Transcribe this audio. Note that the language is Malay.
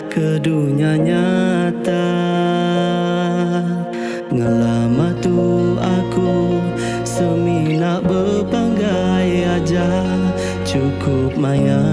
ke dunia nyata. Ngelama tu aku semina berpanggai aja, cukup maya